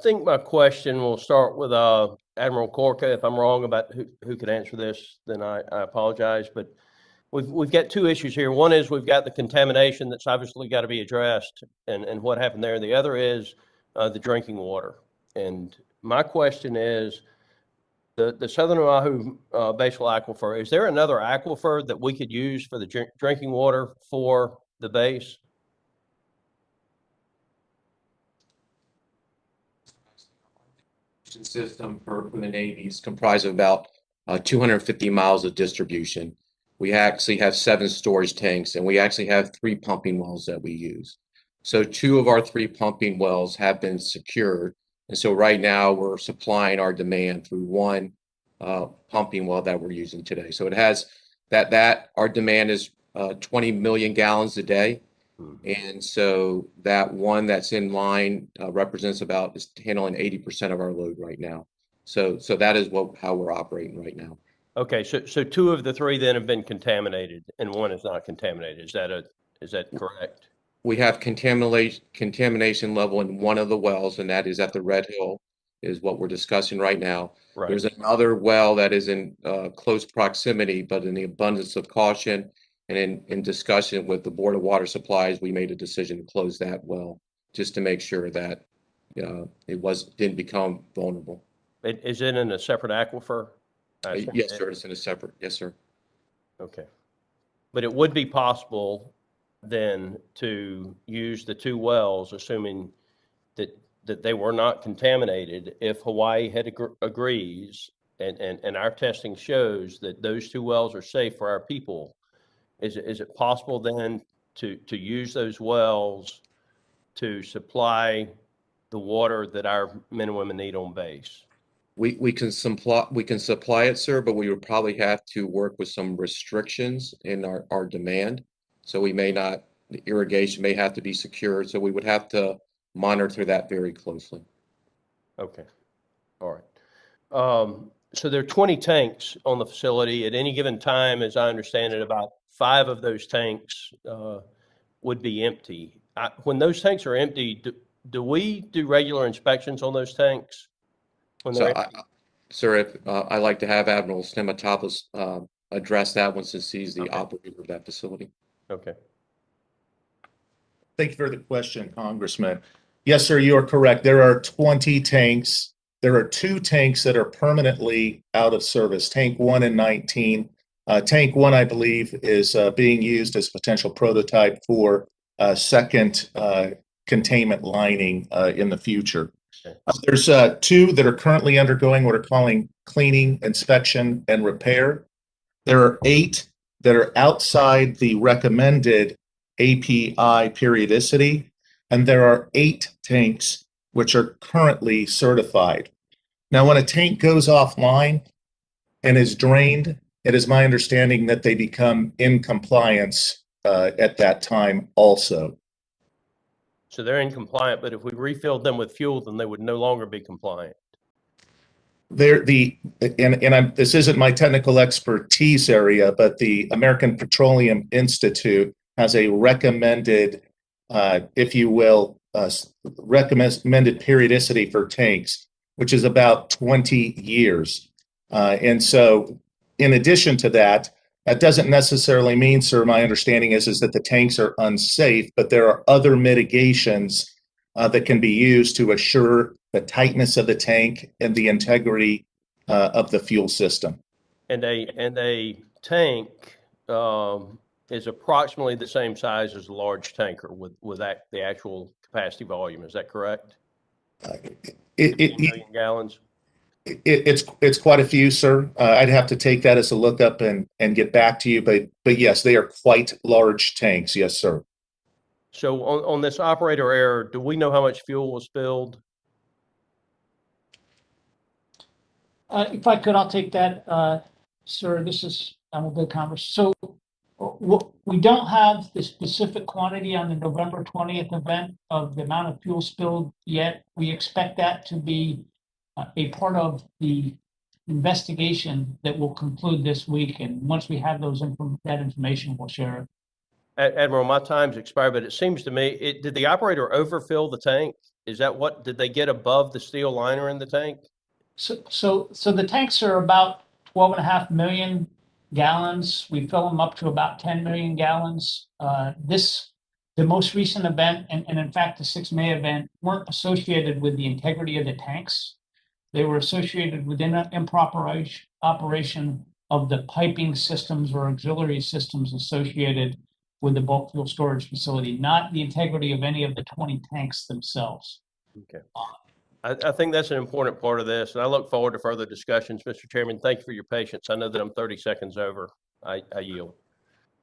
think my question will start with Admiral Corca. If I'm wrong about who could answer this, then I apologize. But we've got two issues here. One is we've got the contamination that's obviously got to be addressed, and what happened there. The other is the drinking water. And my question is, the Southern Oahu basal aquifer, is there another aquifer that we could use for the drinking water for the base? System for the Navy is comprised of about 250 miles of distribution. We actually have 7 storage tanks, and we actually have 3 pumping wells that we use. So 2 of our 3 pumping wells have been secured. And so right now we're supplying our demand through 1 pumping well that we're using today. So it has that our demand is 20 million gallons a day. And so that one that's in line represents about is handling 80% of our load right now. So that is how we're operating right now. Okay, so 2 of the 3 then have been contaminated, and 1 is not contaminated. Is that correct? We have contamination level in 1 of the wells, and that is at the Red Hill, is what we're discussing right now. Right. There's another well that is in close proximity, but in the abundance of caution and in discussion with the Board of Water Supplies, we made a decision to close that well just to make sure that it didn't become vulnerable. Is it in a separate aquifer? Yes, sir. It's in a separate. Yes, sir. Okay, but it would be possible then to use the 2 wells, assuming that they were not contaminated, if Hawaii agrees, and our testing shows that those 2 wells are safe for our people. Is it possible then to use those wells to supply the water that our men and women need on base? We can supply it, sir, but we would probably have to work with some restrictions in our demand. So the irrigation may have to be secured. So we would have to monitor that very closely. Okay. All right. So there are 20 tanks on the facility at any given time. As I understand it, about 5 of those tanks would be empty. When those tanks are empty, do we do regular inspections on those tanks? Sir, I'd like to have Admiral Stematopoulos address that one since he's the operator of that facility. Okay. Thank you for the question, Congressman. Yes, sir, you are correct. There are 20 tanks. There are 2 tanks that are permanently out of service, Tank 1 and 19. Tank 1, I believe, is being used as a potential prototype for second containment lining in the future. Okay. There's 2 that are currently undergoing what we're calling cleaning, inspection, and repair. There are 8 that are outside the recommended API periodicity, and there are 8 tanks which are currently certified. Now, when a tank goes offline and is drained, it is my understanding that they become in compliance at that time also. So they're in compliant, but if we refilled them with fuel, then they would no longer be compliant. This isn't my technical expertise area, but the American Petroleum Institute has a recommended, if you will, recommended periodicity for tanks, which is about 20 years. And so in addition to that, that doesn't necessarily mean, sir, my understanding is that the tanks are unsafe, but there are other mitigations that can be used to assure the tightness of the tank and the integrity of the fuel system. And a tank is approximately the same size as a large tanker with the actual capacity volume. Is that correct? 15 million gallons. It's quite a few, sir. I'd have to take that as a lookup and get back to you, but yes, they are quite large tanks. Yes, sir. So on this operator error, do we know how much fuel was spilled? If I could, I'll take that, sir. This is Bill Converse. So we don't have the specific quantity on the November 20th event of the amount of fuel spilled yet. We expect that to be a part of the investigation that will conclude this week. And once we have that information, we'll share it. Admiral, my time's expired, but it seems to me, did the operator overfill the tank? is that what, did they get above the steel liner in the tank? So the tanks are about 12.5 million gallons. We fill them up to about 10 million gallons. The most recent event, and in fact, the 6 May event, weren't associated with the integrity of the tanks. They were associated with improper operation of the piping systems or auxiliary systems associated with the bulk fuel storage facility, not the integrity of any of the 20 tanks themselves. Okay. I think that's an important part of this, and I look forward to further discussions. Mr. Chairman, thank you for your patience. I know that I'm 30 seconds over. I yield.